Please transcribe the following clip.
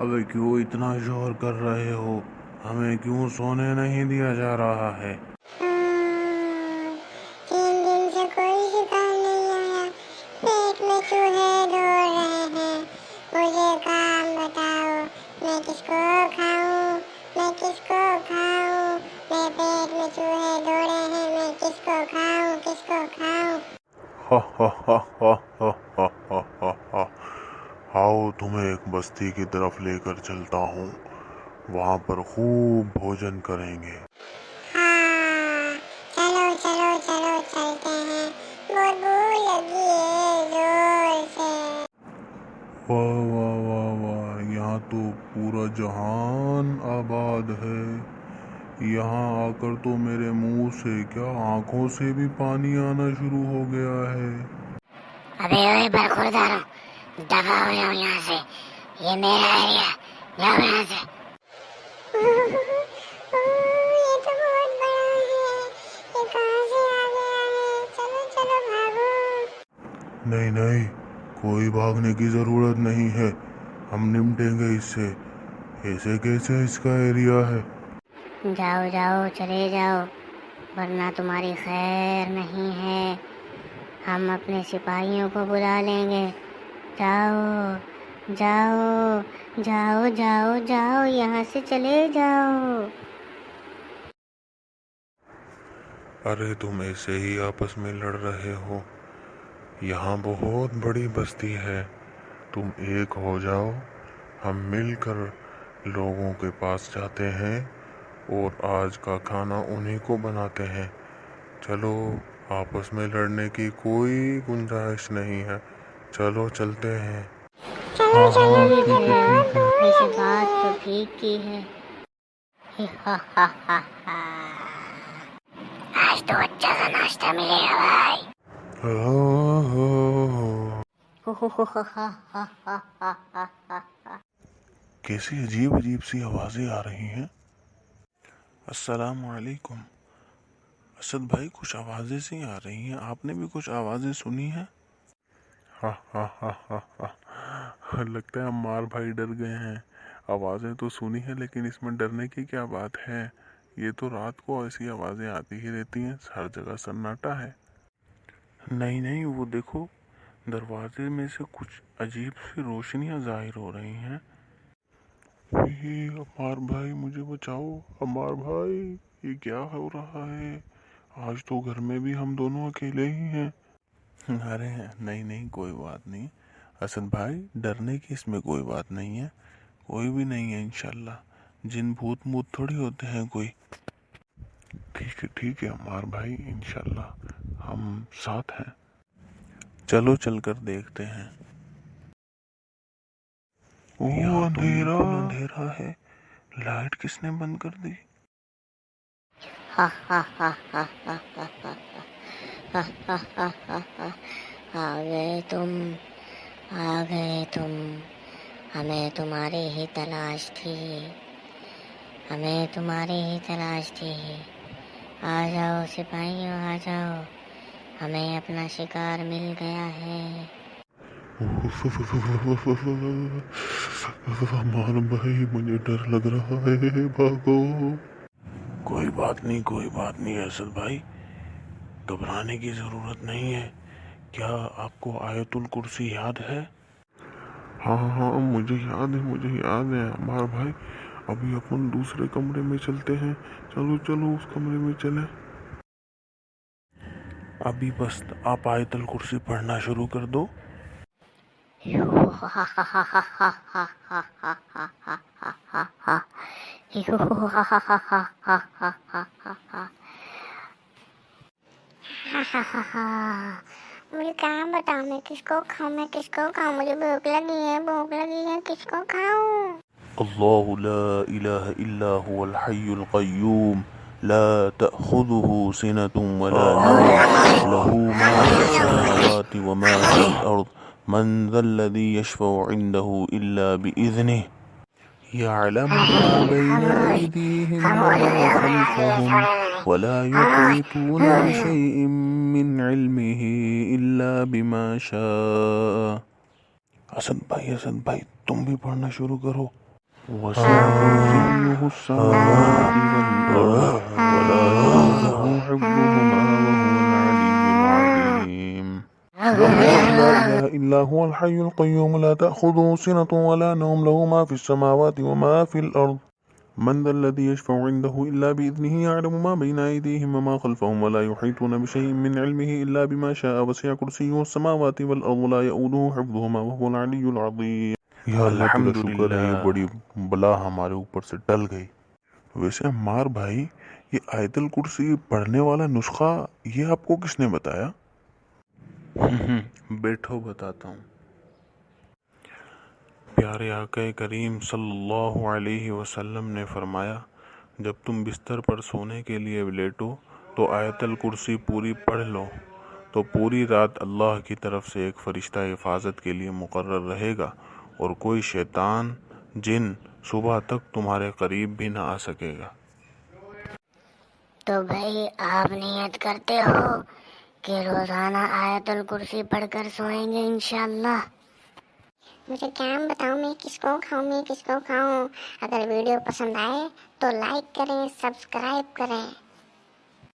ابے کیوں اتنا شور کر رہے ہو؟ ہمیں کیوں سونے نہیں دیا جا رہا ہے؟ 3 دن سے کوئی شکار نہیں آیا، پیٹ میں چوہے دوڑ رہے ہیں، مجھے کام بتاؤ، میں کس کو کھاؤں، میں کس کو کھاؤں، میرے پیٹ میں چوہے دوڑے ہیں، میں کس کو کھاؤں، کس کو کھاؤں؟ آؤ تمہیں ایک بستی کی طرف لے کر چلتا ہوں، وہاں پر خوب بھوجن کریں گے۔ ہاں چلو چلو چلو چلتے ہیں، بہت بھوک لگی ہے زور سے۔ واہ واہ واہ واہ، یہاں تو پورا جہان آباد ہے، یہاں آ کر تو میرے منہ سے کیا آنکھوں سے بھی پانی آنا شروع ہو گیا ہے۔ ابے اوے برخورداروں، دفع ہو جاؤ یہاں سے، یہ میرا ایریا، جاؤ یہاں سے۔ یہ تو بہت بڑا ہے، یہ کہاں سے آ گیا ہے؟ چلو چلو بھاگو۔ نہیں نہیں، کوئی بھاگنے کی ضرورت نہیں ہے، ہم نمٹیں گے اس سے، ایسے کیسے اس کا ایریا ہے؟ جاؤ جاؤ چلے جاؤ، ورنہ تمہاری خیر نہیں ہے، ہم اپنے سپاہیوں کو بلا لیں گے۔ جاؤ جاؤ جاؤ جاؤ جاؤ، یہاں سے چلے جاؤ۔ ارے تم ایسے ہی آپس میں لڑ رہے ہو، یہاں بہت بڑی بستی ہے، تم ایک ہو جاؤ، ہم مل کر لوگوں کے پاس جاتے ہیں اور آج کا کھانا انہی کو بناتے ہیں۔ چلو، آپس میں لڑنے کی کوئی گنجائش نہیں ہے، چلو چلتے ہیں۔ چلو ہاں ہاں چلو ٹھیک ہے چلو ٹھیک ہے۔ ویسے بات تو ٹھیک کی ہے، آج تو اچھا سا ناشتہ ملے گا بھائی۔ کیسی عجیب عجیب سی آوازیں آ رہی ہیں۔ السلام علیکم اسد بھائی، کچھ آوازیں سی آ رہی ہیں، آپ نے بھی کچھ آوازیں سنی ہیں؟ لگتا ہے عمار بھائی ڈر گئے ہیں، آوازیں تو سنی ہیں لیکن اس میں ڈرنے کی کیا بات ہے، یہ تو رات کو ایسی آوازیں آتی ہی رہتی ہیں، ہر جگہ سناٹا ہے۔ نہیں نہیں، وہ دیکھو دروازے میں سے کچھ عجیب سی روشنیاں ظاہر ہو رہی ہیں۔ عمار بھائی مجھے بچاؤ، عمار بھائی یہ کیا ہو رہا ہے؟ آج تو گھر میں بھی ہم دونوں اکیلے ہی ہیں۔ ارے نہیں نہیں، کوئی بات نہیں اسد بھائی، ڈرنے کی اس میں کوئی بات نہیں ہے، کوئی بھی نہیں ہے انشاءاللہ، جن بھوت موت تھوڑی ہوتے ہیں کوئی۔ ٹھیک ہے عمار بھائی، انشاءاللہ ہم ساتھ ہیں، چلو چل کر دیکھتے ہیں۔ اندھیرا اندھیرا ہے، لائٹ کس نے بند کر دی؟ آ گئے تم، آ گئے تم، ہمیں تمہاری ہی تلاش تھی، ہمیں تمہاری ہی تلاش تھی، آ جاؤ سپاہیوں آ جاؤ، ہمیں اپنا شکار مل گیا ہے۔ عمار بھائی مجھے ڈر لگ رہا ہے، بھاگو۔ کوئی بات نہیں کوئی بات نہیں اسد بھائی، گھبرانے کی ضرورت نہیں ہے۔ کیا آپ کو آیت الکرسی یاد ہے؟ ہاں ہاں مجھے یاد ہے عمار بھائی، ابھی اپن دوسرے کمرے میں چلتے ہیں، چلو چلو اس کمرے میں چلیں۔ ابھی بس آپ آیت الکرسی پڑھنا شروع کر دو۔ مجھے کام بتاؤ، میں کس کو کھاؤں، میں کس کو کھاؤں، مجھے بھوک لگی ہے، کس کو کھاؤں؟ اللہ لا الہ الا هو الحی القیوم لا تأخذه سنة ولا نوم له ما في السماوات وما في الأرض من ذا الذي يشفع عنده إلا بإذنه يعلم ما بين أيديهم وما خلفهم ولا يحيطون بشيء من علمه إلا بما شاء۔ اسد بھائی تم بھی پڑھنا شروع کرو۔ وسع كرسيه السماوات والأرض ولا يؤوده حفظهما وهو العلي العظيم. الله لا إله إلا هو الحي القيوم لا تأخذه سنة ولا نوم له ما في السماوات وما في الأرض من ذا الذي يشفع عنده إلا بإذنه يعلم ما بين أيديهم وما خلفهم ولا يحيطون بشيء من علمه إلا بما شاء وسع كرسيه السماوات والأرض لا يؤوده حفظهما وهو العلي العظيم. یا اللہ تیرا شکر ہے یہ بڑی بلا ہمارے اوپر سے ٹل گئی. ویسے عمار بھائی یہ آیت الکرسی پڑھنے والا نسخہ یہ آپ کو کس نے بتایا؟ بیٹھو بتاتا ہوں. پیارے آقا کریم صلی اللہ علیہ وسلم نے فرمایا جب تم بستر پر سونے کے لیے لیٹو تو آیت الکرسی پوری پڑھ لو تو پوری رات اللہ کی طرف سے ایک فرشتہ حفاظت کے لیے مقرر رہے گا اور کوئی شیطان جن صبح تک تمہارے قریب بھی نہ آ سکے گا. تو بھائی آپ نیت کرتے ہو کہ روزانہ آیت الکرسی پڑھ کر سوئیں گے انشاءاللہ؟ مجھے کیا بتاؤں میں کس کو کھاؤں. اگر ویڈیو پسند آئے تو لائک کریں، سبسکرائب کریں.